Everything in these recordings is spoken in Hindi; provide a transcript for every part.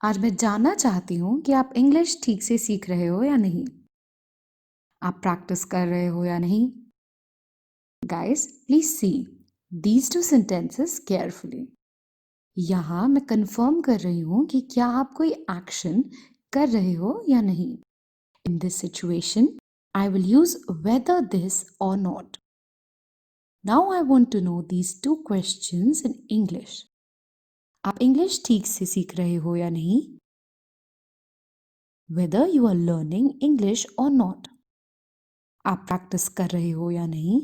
आज मैं जानना चाहती हूँ कि आप इंग्लिश ठीक से सीख रहे हो या नहीं। आप प्रैक्टिस कर रहे हो या नहीं। Guys, please see these two sentences carefully. यहाँ मैं कंफर्म कर रही हूँ कि क्या आप कोई एक्शन कर रहे हो या नहीं। In this situation I will use whether this or not. Now I want to know these two questions in English. आप इंग्लिश ठीक से सीख रहे हो या नहीं। Whether you are learning English or not. आप प्रैक्टिस कर रहे हो या नहीं।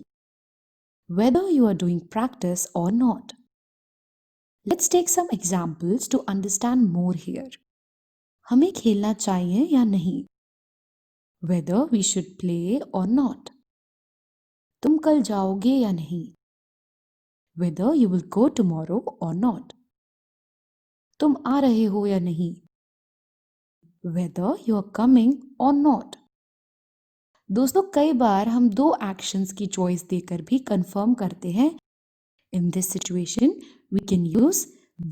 Whether you are doing practice or not. Let's take some examples to understand more here. हमें खेलना चाहिए या नहीं। Whether we should play or not. तुम कल जाओगे या नहीं। Whether you will go tomorrow or not. तुम आ रहे हो या नहीं। Whether you are coming or not. दोस्तों, कई बार हम दो एक्शंस की चॉइस देकर भी कंफर्म करते हैं। In this situation, we can use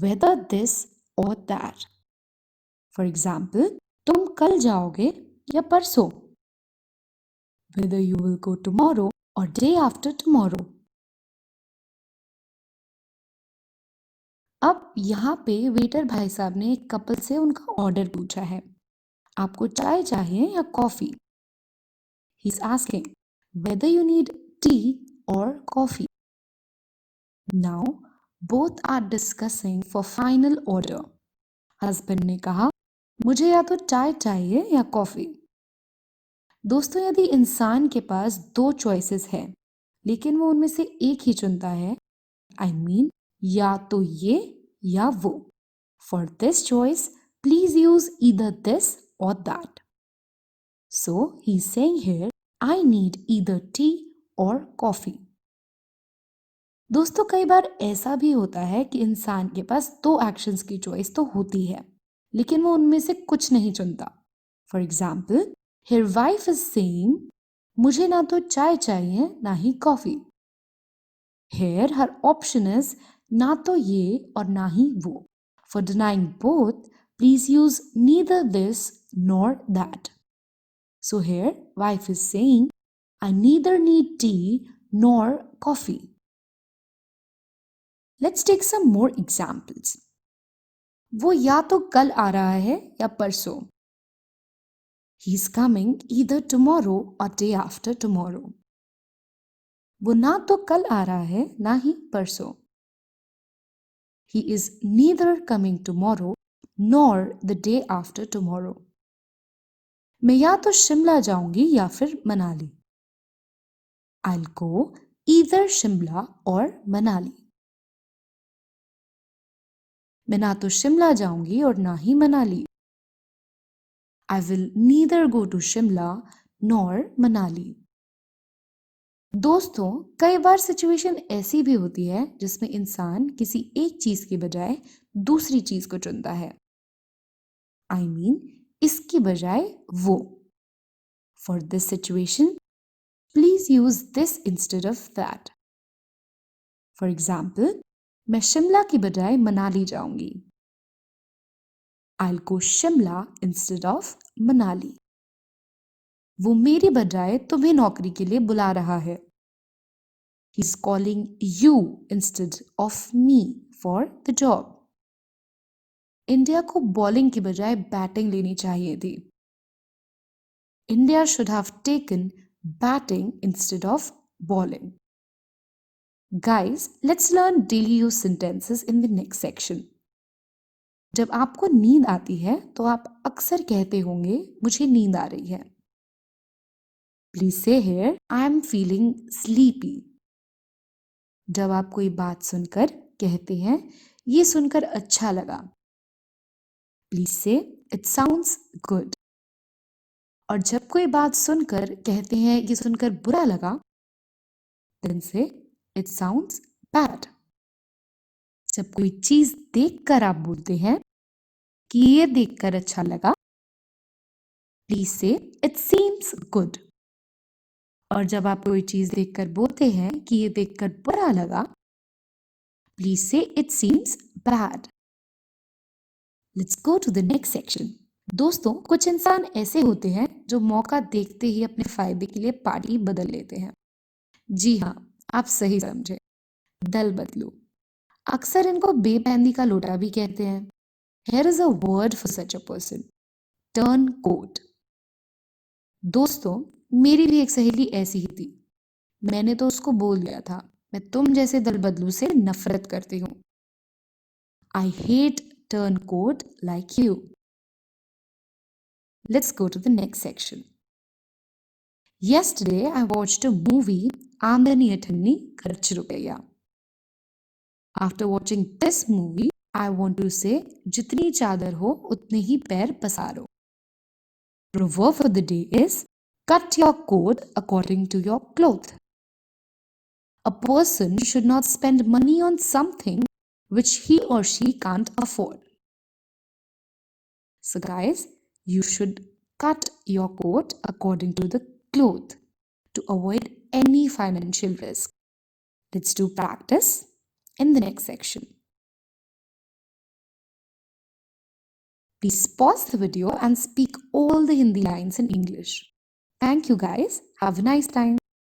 whether this or that. For example, तुम कल जाओगे या परसों। Whether you will go tomorrow or day after tomorrow. अब यहाँ पे वेटर भाई साहब ने एक कपल से उनका ऑर्डर पूछा है। आपको चाय चाहिए या coffee. He's asking whether you need tea or coffee. Now, both are discussing for final order. Husband ने कहा, मुझे या तो चाय चाहिए या कॉफी। दोस्तों, यदि इंसान के पास दो चॉइसेस है लेकिन वो उनमें से एक ही चुनता है, आई मीन या तो ये या वो, for this choice please use either this or that. So he is saying here I need either tea or coffee. दोस्तों, कई बार ऐसा भी होता है कि इंसान के पास दो एक्शंस की चॉइस तो होती है लेकिन वो उनमें से कुछ नहीं चुनता। For example, here wife is saying मुझे ना तो चाय चाहिए ना ही coffee. Here her option is ना तो ये और ना ही वो। For denying both please use neither this nor that. So here wife is saying I neither need tea nor coffee. Let's take some more examples. वो या तो कल आ रहा है या परसों। He's coming either tomorrow or day after tomorrow. वो ना तो कल आ रहा है ना ही परसों। He is neither coming tomorrow nor the day after tomorrow. मैं या तो शिमला जाऊंगी या फिर Manali. I'll go either Shimla or Manali. मैं ना तो शिमला जाऊंगी और ना ही Manali. I will neither go to Shimla nor Manali. दोस्तों, कई बार सिचुएशन ऐसी भी होती है जिसमें इंसान किसी एक चीज के बजाय दूसरी चीज को चुनता है। आई मीन इसकी बजाय वो। For this situation please use this instead of that. For example, मैं शिमला की बजाय मनाली जाऊंगी। I'll go Shimla instead of Manali. वो मेरी बजाय तुम्हें नौकरी के लिए बुला रहा है। He's calling you instead of me for the job. India को बॉलिंग की बजाय बैटिंग लेनी चाहिए थी। India should have taken batting instead of bowling. Guys, let's learn daily use sentences in the next section. जब आपको नींद आती है तो आप अक्सर कहते होंगे मुझे नींद आ रही है। Please say here I am feeling sleepy. जब आप कोई बात सुनकर कहते हैं ये सुनकर अच्छा लगा। Please say it sounds good. और जब कोई बात सुनकर कहते हैं ये सुनकर बुरा लगा, then say it sounds bad. जब कोई चीज देखकर आप बोलते हैं कि ये देखकर अच्छा लगा, प्लीज से इट सीम्स गुड। और जब आप कोई चीज देखकर बोलते हैं कि ये देखकर बुरा लगा, प्लीज से it seems bad. Let's go to the next section. दोस्तों, कुछ इंसान ऐसे होते हैं जो मौका देखते ही अपने फायदे के लिए पार्टी बदल लेते हैं। जी हाँ, आप सही समझे, दल बदलू। अक्सर इनको बेपैंदी का लोटा भी कहते हैं। Here is a word for such a person. Turncoat. दोस्तों, मेरी भी एक सहेली ऐसी ही थी। मैंने तो उसको बोल दिया था, मैं तुम जैसे दल बदलू से नफरत करती हूँ। I hate turncoat like you. Let's go to the next section. Yesterday I watched a movie, Amdani Athanni Kharch Rupaiya. After watching this movie, I want to say, जितनी चादर हो उतने ही पैर पसारो. Proverb for the day is, cut your coat according to your cloth. A person should not spend money on something which he or she can't afford. So guys, you should cut your coat according to the cloth to avoid any financial risk. Let's do practice in the next section. Please pause the video and speak all the Hindi lines in English. Thank you guys. Have a nice time.